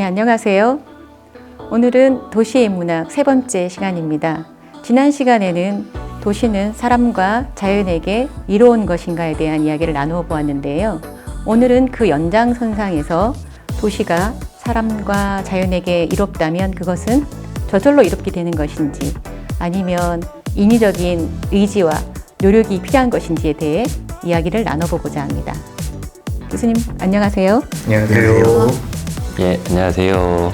안녕하세요. 오늘은 도시의 문학 세 번째 시간입니다. 지난 시간에는 도시는 사람과 자연에게 이로운 것인가에 대한 이야기를 나누어 보았는데요. 오늘은 그 연장선상에서 도시가 사람과 자연에게 이롭다면 그것은 저절로 이롭게 되는 것인지 아니면 인위적인 의지와 노력이 필요한 것인지에 대해 이야기를 나눠보고자 합니다. 교수님, 안녕하세요. 안녕하세요. 예, 안녕하세요.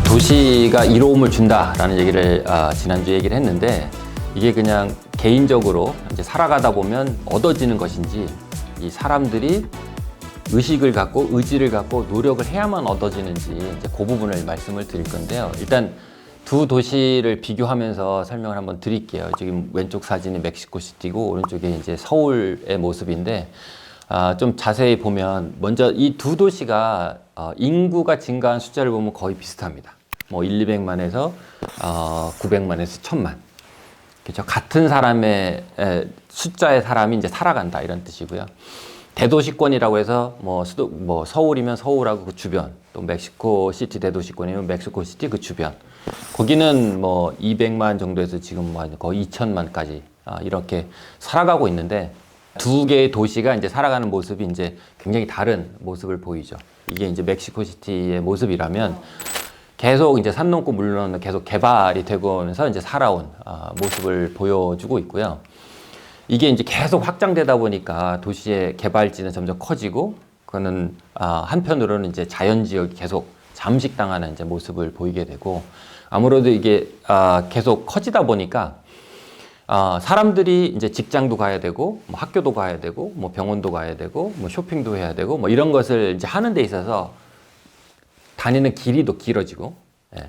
도시가 이로움을 준다라는 얘기를 지난주에 얘기를 했는데, 이게 그냥 개인적으로 이제 살아가다 보면 얻어지는 것인지, 이 사람들이 의식을 갖고 의지를 갖고 노력을 해야만 얻어지는지 이제 그 부분을 말씀을 드릴 건데요. 일단 두 도시를 비교하면서 설명을 한번 드릴게요. 지금 왼쪽 사진이 멕시코시티고 오른쪽에 이제 서울의 모습인데, 좀 자세히 보면 먼저 이 두 도시가 인구가 증가한 숫자를 보면 거의 비슷합니다. 뭐 200만에서 900만에서 1000만. 그렇죠. 같은 사람의 숫자의 사람이 이제 살아간다 이런 뜻이고요. 대도시권이라고 해서 뭐 서울이면 서울하고 그 주변, 또 멕시코시티 대도시권이면 멕시코시티 그 주변. 거기는 뭐 200만 정도에서 지금 거의 2000만까지 이렇게 살아가고 있는데, 두 개의 도시가 이제 살아가는 모습이 이제 굉장히 다른 모습을 보이죠. 이게 이제 멕시코시티의 모습이라면 계속 이제 산 넘고 물 넘는 계속 개발이 되면서 이제 살아온 모습을 보여주고 있고요. 이게 이제 계속 확장되다 보니까 도시의 개발지는 점점 커지고, 그거는 한편으로는 이제 자연 지역이 계속 잠식당하는 이제 모습을 보이게 되고, 아무래도 이게 계속 커지다 보니까 사람들이 이제 직장도 가야 되고, 뭐 학교도 가야 되고, 뭐 병원도 가야 되고, 뭐 쇼핑도 해야 되고, 뭐 이런 것을 이제 하는 데 있어서 다니는 길이 더 길어지고,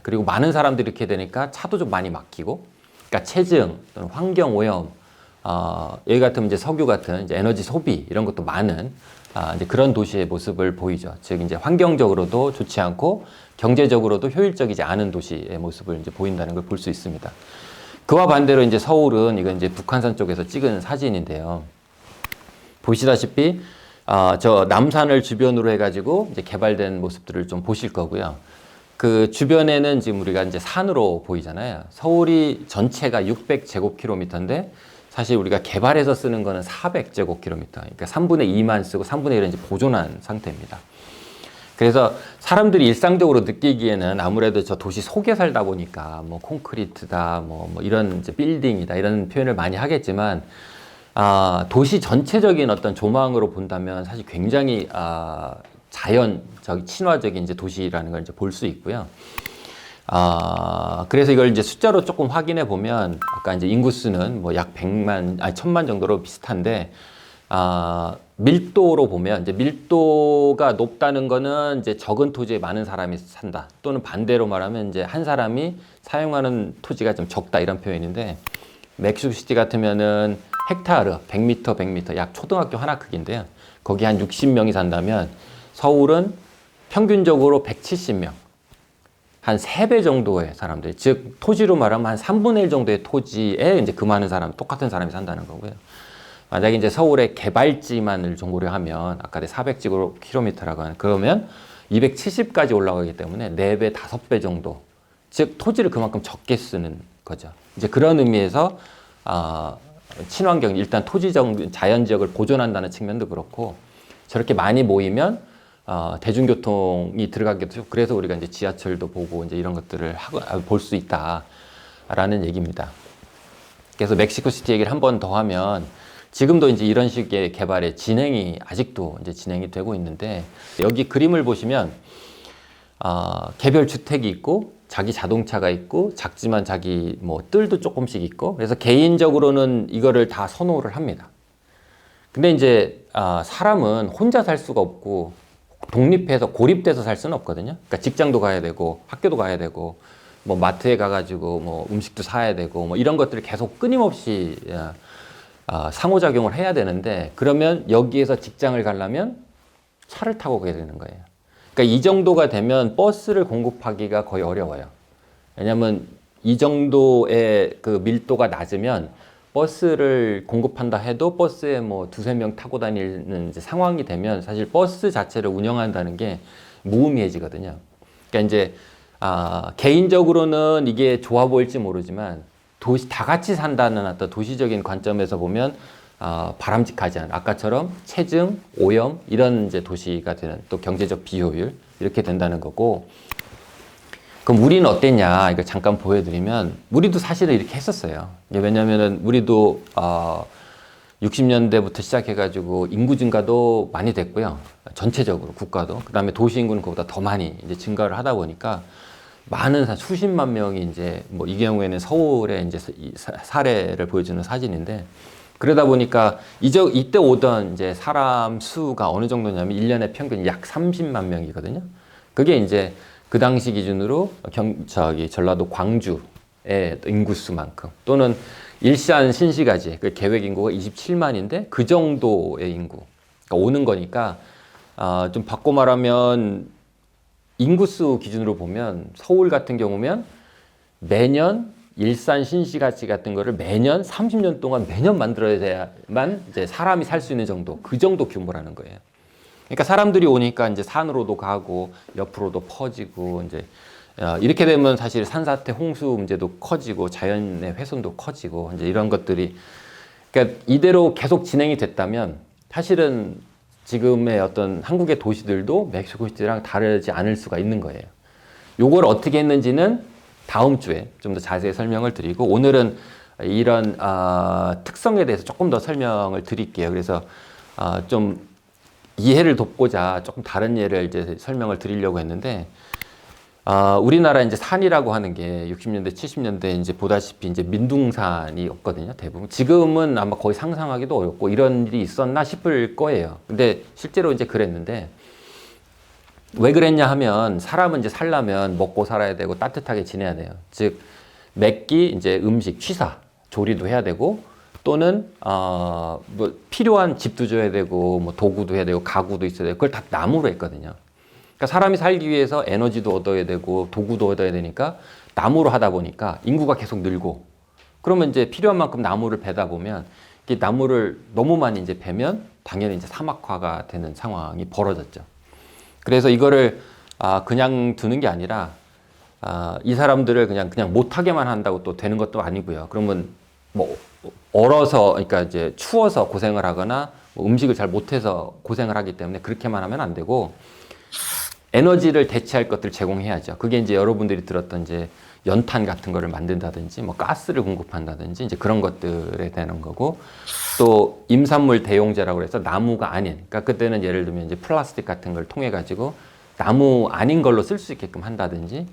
그리고 많은 사람들이 이렇게 되니까 차도 좀 많이 막히고, 그러니까 체증 또는 환경 오염, 여기 같은 이제 석유 같은 이제 에너지 소비 이런 것도 많은 이제 그런 도시의 모습을 보이죠. 즉 이제 환경적으로도 좋지 않고 경제적으로도 효율적이지 않은 도시의 모습을 이제 보인다는 걸 볼 수 있습니다. 그와 반대로 이제 서울은 이건 이제 북한산 쪽에서 찍은 사진인데요. 보시다시피 저 남산을 주변으로 해가지고 이제 개발된 모습들을 좀 보실 거고요. 그 주변에는 지금 우리가 이제 산으로 보이잖아요. 서울이 전체가 600제곱킬로미터인데 사실 우리가 개발해서 쓰는 거는 400제곱킬로미터. 그러니까 3분의 2만 쓰고 3분의 1은 이제 보존한 상태입니다. 그래서 사람들이 일상적으로 느끼기에는 아무래도 저 도시 속에 살다 보니까 뭐 콘크리트다, 뭐 이런 이제 빌딩이다 이런 표현을 많이 하겠지만, 도시 전체적인 어떤 조망으로 본다면 사실 굉장히 자연적 친화적인 이제 도시라는 걸 이제 볼 수 있고요. 그래서 이걸 이제 숫자로 조금 확인해 보면, 아까 이제 인구수는 뭐 약 1000만 정도로 비슷한데, 밀도로 보면 이제 밀도가 높다는 거는 이제 적은 토지에 많은 사람이 산다. 또는 반대로 말하면 이제 한 사람이 사용하는 토지가 좀 적다 이런 표현인데, 멕시코시티 같으면은 헥타르 100m 약 초등학교 하나 크기인데요. 거기 한 60명이 산다면 서울은 평균적으로 170명. 한 3배 정도의 사람들, 즉 토지로 말하면 한 3분의 1 정도의 토지에 이제 그 많은 사람, 똑같은 사람이 산다는 거고요. 만약에 이제 서울의 개발지만을 고려하면 아까 400제곱킬로미터라고 하는, 그러면 270까지 올라가기 때문에 4배, 5배 정도, 즉 토지를 그만큼 적게 쓰는 거죠. 이제 그런 의미에서 친환경, 일단 토지적 자연 지역을 보존한다는 측면도 그렇고, 저렇게 많이 모이면 대중교통이 들어가기도 하고, 그래서 우리가 이제 지하철도 보고 이제 이런 것들을 볼 수 있다라는 얘기입니다. 그래서 멕시코시티 얘기를 한 번 더 하면, 지금도 이제 이런 식의 개발의 진행이 아직도 이제 진행이 되고 있는데, 여기 그림을 보시면 개별 주택이 있고 자기 자동차가 있고 작지만 자기 뭐 뜰도 조금씩 있고, 그래서 개인적으로는 이거를 다 선호를 합니다. 근데 이제 사람은 혼자 살 수가 없고 독립해서 고립돼서 살 수는 없거든요. 그러니까 직장도 가야 되고 학교도 가야 되고 뭐 마트에 가가지고 뭐 음식도 사야 되고 뭐 이런 것들을 계속 끊임없이 상호작용을 해야 되는데, 그러면 여기에서 직장을 가려면 차를 타고 가야 되는 거예요. 그러니까 이 정도가 되면 버스를 공급하기가 거의 어려워요. 왜냐하면 이 정도의 그 밀도가 낮으면 버스를 공급한다 해도 버스에 뭐 두세 명 타고 다니는 이제 상황이 되면 사실 버스 자체를 운영한다는 게 무의미해지거든요. 그러니까 이제 개인적으로는 이게 좋아 보일지 모르지만 도시 다 같이 산다는 어떤 도시적인 관점에서 보면 바람직하지 않은 아까처럼 체증, 오염 이런 이제 도시가 되는 또 경제적 비효율 이렇게 된다는 거고. 그럼 우리는 어땠냐 이거 잠깐 보여드리면 우리도 사실은 이렇게 했었어요. 왜냐면은 우리도 60년대부터 시작해가지고 인구 증가도 많이 됐고요. 전체적으로 국가도 그 다음에 도시 인구는 그보다 더 많이 이제 증가를 하다 보니까 많은 수십만 명이 이제 뭐 이 경우에는 서울의 이제 사례를 보여주는 사진인데 그러다 보니까 이때 오던 이제 사람 수가 어느 정도냐면 1년에 평균 약 30만 명이거든요. 그게 이제 그 당시 기준으로 전라도 광주의 인구수만큼 또는 일산 신시가지 그 계획 인구가 27만인데 그 정도의 인구 그러니까 오는 거니까 좀 바꿔 말하면 인구수 기준으로 보면 서울 같은 경우면 매년 일산 신시가지 같은 거를 매년 30년 동안 매년 만들어야만 이제 사람이 살 수 있는 정도 그 정도 규모라는 거예요. 그러니까 사람들이 오니까 이제 산으로도 가고 옆으로도 퍼지고 이제 이렇게 되면 사실 산사태 홍수 문제도 커지고 자연의 훼손도 커지고 이제 이런 것들이 그러니까 이대로 계속 진행이 됐다면 사실은 지금의 어떤 한국의 도시들도 멕시코시티랑 다르지 않을 수가 있는 거예요. 요걸 어떻게 했는지는 다음 주에 좀 더 자세히 설명을 드리고 오늘은 이런 특성에 대해서 조금 더 설명을 드릴게요. 그래서 좀 이해를 돕고자 조금 다른 예를 이제 설명을 드리려고 했는데, 우리나라 이제 산이라고 하는 게 60년대, 70년대 이제 보다시피 이제 민둥산이 없거든요, 대부분. 지금은 아마 거의 상상하기도 어렵고 이런 일이 있었나 싶을 거예요. 근데 실제로 이제 그랬는데, 왜 그랬냐 하면 사람은 이제 살려면 먹고 살아야 되고 따뜻하게 지내야 돼요. 즉, 매끼, 이제 음식, 취사, 조리도 해야 되고, 또는 뭐 필요한 집도 줘야 되고 뭐 도구도 해야 되고 가구도 있어야 되고 그걸 다 나무로 했거든요. 그러니까 사람이 살기 위해서 에너지도 얻어야 되고 도구도 얻어야 되니까 나무로 하다 보니까 인구가 계속 늘고 그러면 이제 필요한 만큼 나무를 베다 보면 이 나무를 너무 많이 이제 베면 당연히 이제 사막화가 되는 상황이 벌어졌죠. 그래서 이거를 그냥 두는 게 아니라 이 사람들을 그냥 못하게만 한다고 또 되는 것도 아니고요. 그러면 뭐 얼어서 그러니까 이제 추워서 고생을 하거나 뭐 음식을 잘 못해서 고생을 하기 때문에 그렇게만 하면 안 되고 에너지를 대체할 것들을 제공해야죠. 그게 이제 여러분들이 들었던 이제 연탄 같은 거를 만든다든지 뭐 가스를 공급한다든지 이제 그런 것들에 되는 거고 또 임산물 대용제라고 해서 나무가 아닌 그러니까 그때는 예를 들면 이제 플라스틱 같은 걸 통해 가지고 나무 아닌 걸로 쓸 수 있게끔 한다든지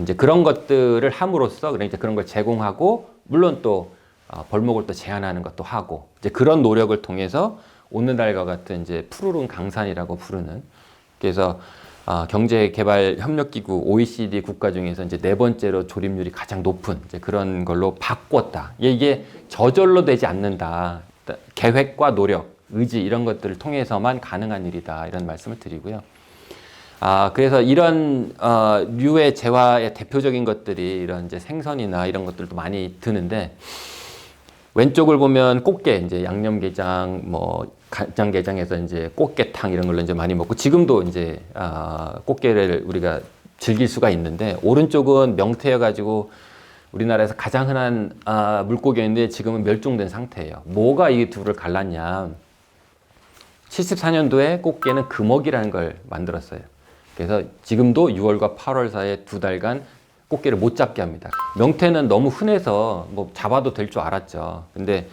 이제 그런 것들을 함으로써 그러니까 그런 걸 제공하고 물론 또 벌목을 또 제한하는 것도 하고 이제 그런 노력을 통해서 오늘날과 같은 이제 푸르른 강산이라고 부르는 그래서 경제개발협력기구 OECD 국가 중에서 이제 네 번째로 조립률이 가장 높은 이제 그런 걸로 바꿨다. 이게 저절로 되지 않는다. 계획과 노력, 의지 이런 것들을 통해서만 가능한 일이다. 이런 말씀을 드리고요. 그래서 이런 류의 재화의 대표적인 것들이 이런 이제 생선이나 이런 것들도 많이 드는데 왼쪽을 보면 꽃게, 이제 양념게장, 뭐 간장게장에서 이제 꽃게탕 이런 걸로 이제 많이 먹고 지금도 이제 꽃게를 우리가 즐길 수가 있는데 오른쪽은 명태여가지고 우리나라에서 가장 흔한 물고기인데 지금은 멸종된 상태예요. 뭐가 이 둘을 갈랐냐? 74년도에 꽃게는 금어기라는 걸 만들었어요. 그래서 지금도 6월과 8월 사이에 2달간 꽃게를 못 잡게 합니다. 명태는 너무 흔해서 뭐 잡아도 될 줄 알았죠. 근데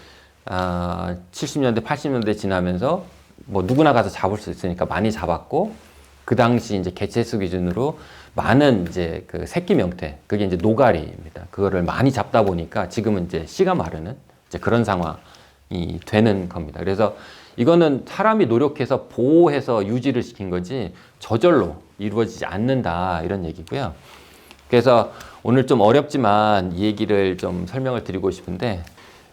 70년대, 80년대 지나면서 뭐 누구나 가서 잡을 수 있으니까 많이 잡았고 그 당시 이제 개체수 기준으로 많은 이제 그 새끼 명태, 그게 이제 노가리입니다. 그거를 많이 잡다 보니까 지금은 이제 씨가 마르는 이제 그런 상황이 되는 겁니다. 그래서 이거는 사람이 노력해서 보호해서 유지를 시킨 거지 저절로 이루어지지 않는다 이런 얘기고요. 그래서 오늘 좀 어렵지만 이 얘기를 좀 설명을 드리고 싶은데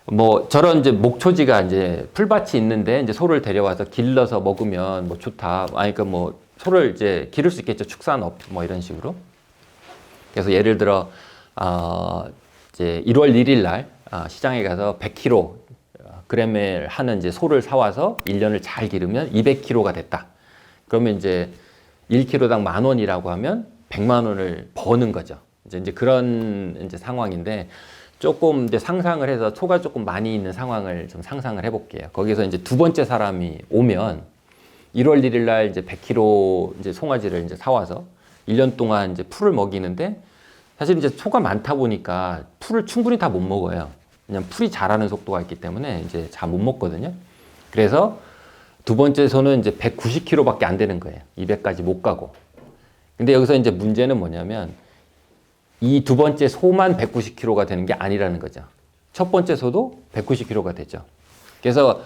뭐 저런 이제 목초지가 이제 풀밭이 있는데 이제 소를 데려와서 길러서 먹으면 뭐 좋다. 그러니까 뭐 소를 이제 기를 수 있겠죠. 축산업 뭐 이런 식으로. 그래서 예를 들어 이제 1월 1일 날 시장에 가서 100kg을 하는 이제 소를 사와서 1년을 잘 기르면 200kg가 됐다. 그러면 이제 1kg당 10,000원이라고 하면 100만 원을 버는 거죠. 이제 그런 이제 상황인데 조금 이제 상상을 해서 소가 조금 많이 있는 상황을 좀 상상을 해볼게요. 거기서 이제 두 번째 사람이 오면 1월 1일 날 이제 100kg 이제 송아지를 이제 사와서 1년 동안 이제 풀을 먹이는데 사실 이제 소가 많다 보니까 풀을 충분히 다 못 먹어요. 왜냐면 풀이 자라는 속도가 있기 때문에 이제 잘 못 먹거든요. 그래서 두 번째 소는 이제 190kg밖에 안 되는 거예요. 200까지 못 가고. 근데 여기서 이제 문제는 뭐냐면 이 두 번째 소만 190kg가 되는 게 아니라는 거죠. 첫 번째 소도 190kg가 되죠. 그래서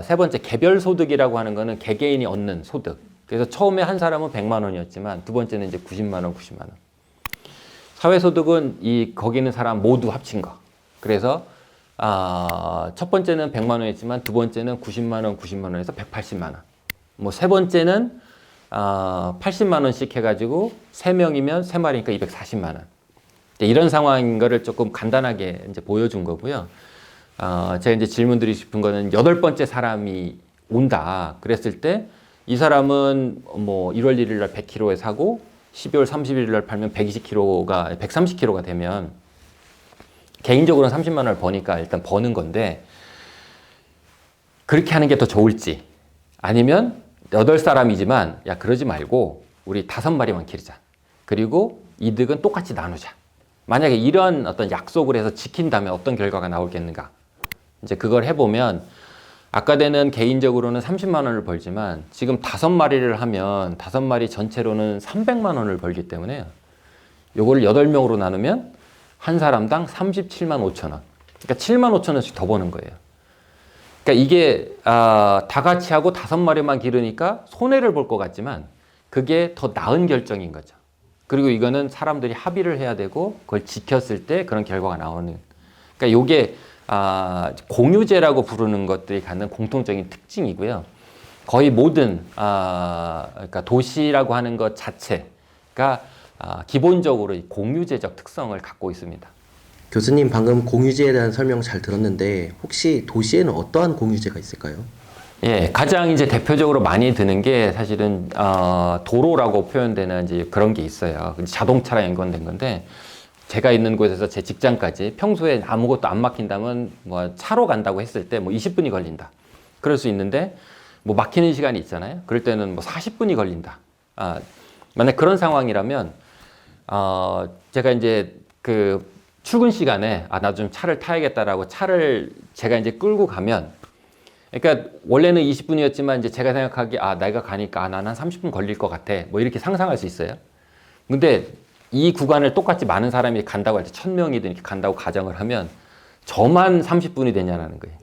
세 번째 개별 소득이라고 하는 거는 개개인이 얻는 소득. 그래서 처음에 한 사람은 100만 원이었지만 두 번째는 이제 90만 원, 90만 원. 사회소득은 거기 있는 사람 모두 합친 거. 그래서 첫 번째는 100만 원이었지만 두 번째는 90만 원, 90만 원에서 180만 원. 뭐 세 번째는 80만 원씩 해가지고 3명이면 3마리니까 240만 원. 이런 상황인 거를 조금 간단하게 이제 보여준 거고요. 제가 이제 질문 드리고 싶은 거는 8번째 사람이 온다. 그랬을 때 이 사람은 뭐 1월 1일 날 100kg에 사고 12월 31일 날 팔면 120kg가, 130kg가 되면 개인적으로는 30만 원을 버니까 일단 버는 건데 그렇게 하는 게 더 좋을지 아니면 8사람이지만 야 그러지 말고 우리 5마리만 기르자. 그리고 이득은 똑같이 나누자. 만약에 이런 어떤 약속을 해서 지킨다면 어떤 결과가 나오겠는가. 이제 그걸 해보면 아까는 개인적으로는 30만 원을 벌지만 지금 5마리를 하면 5마리 전체로는 300만 원을 벌기 때문에 요거를 8명으로 나누면 한 사람당 37만 5천 원. 그러니까 7만 5천 원씩 더 버는 거예요. 그러니까 이게 다 같이 하고 5마리만 기르니까 손해를 볼 것 같지만 그게 더 나은 결정인 거죠. 그리고 이거는 사람들이 합의를 해야 되고 그걸 지켰을 때 그런 결과가 나오는. 그러니까 요게 공유제라고 부르는 것들이 갖는 공통적인 특징이고요. 거의 모든 그러니까 도시라고 하는 것 자체가 기본적으로 이 공유제적 특성을 갖고 있습니다. 교수님 방금 공유제에 대한 설명 잘 들었는데 혹시 도시에는 어떠한 공유제가 있을까요? 예, 가장 이제 대표적으로 많이 드는 게 사실은 도로라고 표현되는 이제 그런 게 있어요. 자동차랑 연관된 건데 제가 있는 곳에서 제 직장까지 평소에 아무것도 안 막힌다면 뭐 차로 간다고 했을 때 뭐 20분이 걸린다. 그럴 수 있는데 뭐 막히는 시간이 있잖아요. 그럴 때는 뭐 40분이 걸린다. 만약 그런 상황이라면 제가 이제 그 출근 시간에 나 좀 차를 타야겠다라고 차를 제가 이제 끌고 가면 그러니까 원래는 20분이었지만 이제 제가 생각하기에 내가 가니까 나는 한 30분 걸릴 것 같아. 뭐 이렇게 상상할 수 있어요. 근데 이 구간을 똑같이 많은 사람이 간다고 할 때 1000명이든 이렇게 간다고 가정을 하면 저만 30분이 되냐라는 거예요.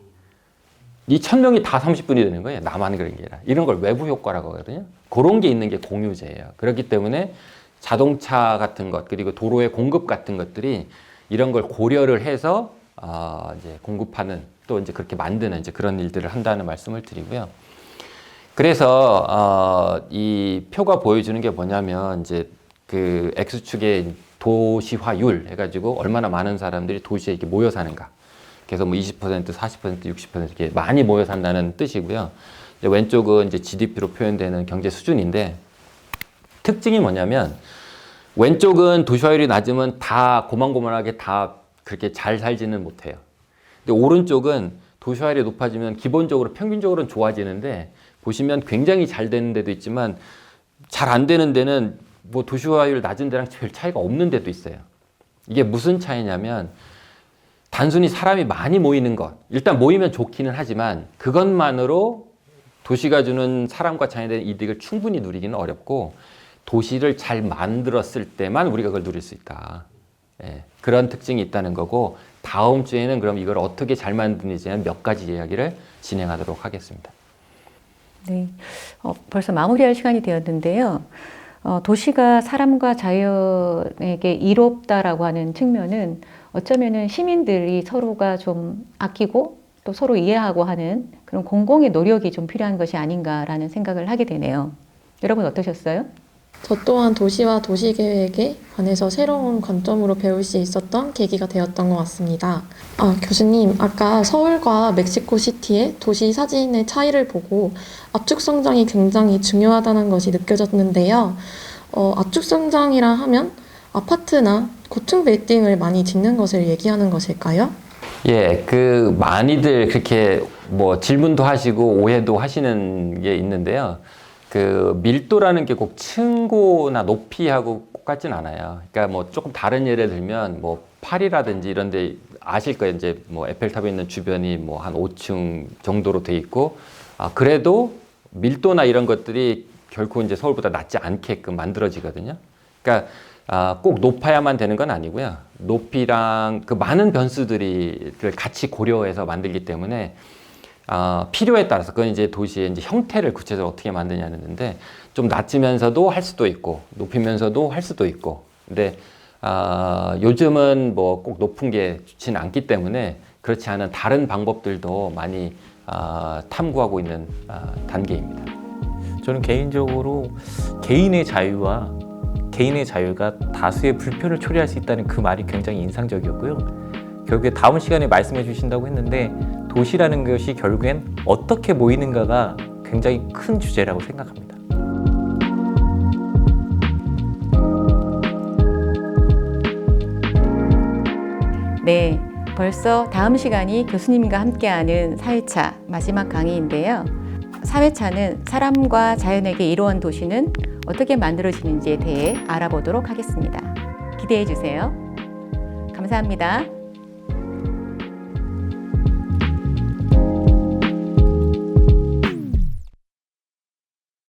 이 1000명이 다 30분이 되는 거예요. 나만 그런 게 아니라. 이런 걸 외부 효과라고 하거든요. 그런 게 있는 게 공유제예요. 그렇기 때문에 자동차 같은 것 그리고 도로의 공급 같은 것들이 이런 걸 고려를 해서 이제 공급하는 또 이제 그렇게 만드는 이제 그런 일들을 한다는 말씀을 드리고요. 그래서 이 표가 보여주는 게 뭐냐면 이제 그 X축의 도시화율 해가지고 얼마나 많은 사람들이 도시에 이렇게 모여 사는가. 그래서 뭐 20%, 40%, 60% 이렇게 많이 모여 산다는 뜻이고요. 이제 왼쪽은 이제 GDP로 표현되는 경제 수준인데 특징이 뭐냐면 왼쪽은 도시화율이 낮으면 다 고만고만하게 다 그렇게 잘 살지는 못해요. 근데 오른쪽은 도시화율이 높아지면 기본적으로 평균적으로는 좋아지는데 보시면 굉장히 잘 되는 데도 있지만 잘 안 되는 데는 뭐 도시화율 낮은 데랑 별 차이가 없는 데도 있어요. 이게 무슨 차이냐면 단순히 사람이 많이 모이는 것. 일단 모이면 좋기는 하지만 그것만으로 도시가 주는 사람과 자연에 대한 이득을 충분히 누리기는 어렵고 도시를 잘 만들었을 때만 우리가 그걸 누릴 수 있다. 예, 그런 특징이 있다는 거고 다음 주에는 그럼 이걸 어떻게 잘 만드는지 몇 가지 이야기를 진행하도록 하겠습니다. 네, 벌써 마무리할 시간이 되었는데요. 도시가 사람과 자연에게 이롭다라고 하는 측면은 어쩌면은 시민들이 서로가 좀 아끼고 또 서로 이해하고 하는 그런 공공의 노력이 좀 필요한 것이 아닌가라는 생각을 하게 되네요. 여러분 어떠셨어요? 저 또한 도시와 도시계획에 관해서 새로운 관점으로 배울 수 있었던 계기가 되었던 것 같습니다. 교수님, 아까 서울과 멕시코시티의 도시 사진의 차이를 보고 압축성장이 굉장히 중요하다는 것이 느껴졌는데요. 압축성장이라 하면 아파트나 고층 빌딩을 많이 짓는 것을 얘기하는 것일까요? 예, 많이들 그렇게 뭐 질문도 하시고 오해도 하시는 게 있는데요. 밀도라는 게 꼭 층고나 높이하고 똑같진 않아요. 그러니까 뭐 조금 다른 예를 들면 뭐 파리라든지 이런 데 아실 거예요. 이제 뭐 에펠탑이 있는 주변이 뭐 한 5층 정도로 돼 있고, 그래도 밀도나 이런 것들이 결코 이제 서울보다 낮지 않게끔 만들어지거든요. 그러니까 꼭 높아야만 되는 건 아니고요. 높이랑 많은 변수들을 같이 고려해서 만들기 때문에 필요에 따라서 그건 이제 도시의 이제 형태를 구체적으로 어떻게 만드냐는데 좀 낮으면서도 할 수도 있고 높이면서도 할 수도 있고 근데 요즘은 뭐 꼭 높은 게 좋지는 않기 때문에 그렇지 않은 다른 방법들도 많이 탐구하고 있는 단계입니다. 저는 개인적으로 개인의 자유와 개인의 자유가 다수의 불편을 초래할 수 있다는 그 말이 굉장히 인상적이었고요. 결국에 다음 시간에 말씀해 주신다고 했는데 도시라는 것이 결국엔 어떻게 모이는가가 굉장히 큰 주제라고 생각합니다. 네, 벌써 다음 시간이 교수님과 함께하는 4회차 마지막 강의인데요. 4회차는 사람과 자연에게 이로운 도시는 어떻게 만들어지는지에 대해 알아보도록 하겠습니다. 기대해 주세요. 감사합니다.